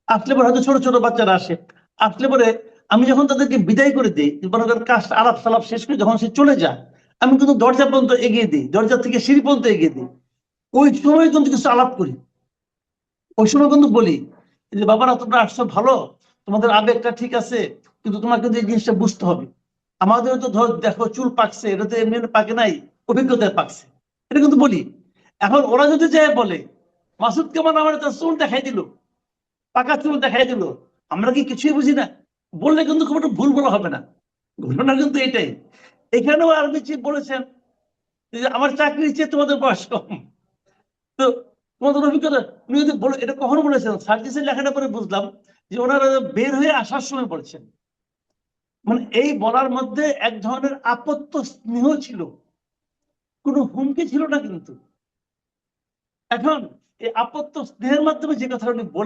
আসলে পরে হয়তো ছোট ছোট বাচ্চারা আসে, আসলে পরে আমি যখন তাদেরকে বিদায় করে দিই, মনে করেন কাজ আলাপ সালাপ শেষ করে যখন সে চলে যায়, আমি কিন্তু দরজা পর্যন্ত এগিয়ে দিই, দরজা থেকে সিঁড়ি পর্যন্ত এগিয়ে দিই। ওই সময় কিন্তু কিছু আলাপ করি, ওই সময় কিন্তু বলি যে বাবারা তোমরা আসছো ভালো, তোমাদের আবেগটা ঠিক আছে, কিন্তু তোমার কিন্তু এই জিনিসটা বুঝতে হবে, আমাদের তো ধর দেখো চুল পাকছে, এটা তো এমনি এমনি পাকে নাই, অভিজ্ঞতায় পাকছে, এটা কিন্তু বলি। এখন ওরা যদি যায় বলে মাসুদ কেমন আমার তার চুল দেখাই দিল, পাকা চুল দেখাই দিল, আমরা কি কিছুই বুঝি না, বললে কিন্তু খুব একটা ভুল বলা হবে না। ঘটনা কিন্তু এটাই। এখানেও আরবি চিফ বলেছেন যে আমার চাকরির চেয়ে তোমাদের বয়স কম, তো তোমাদের অভিজ্ঞতা, উনি যদি বলে, এটা কখনো বলেছেন সার্জিসের লেখাটা পরে বুঝলাম যে ওনারা বের হয়ে আসার সময় বলেছেন, মানে এই বলার মধ্যে এক ধরনের আপত্ত স্নেহ ছিল, কোনো হুমকি ছিল না কিন্তু। এখন এই আপত্ত স্নেহের মাধ্যমে যে কথা উনি বলে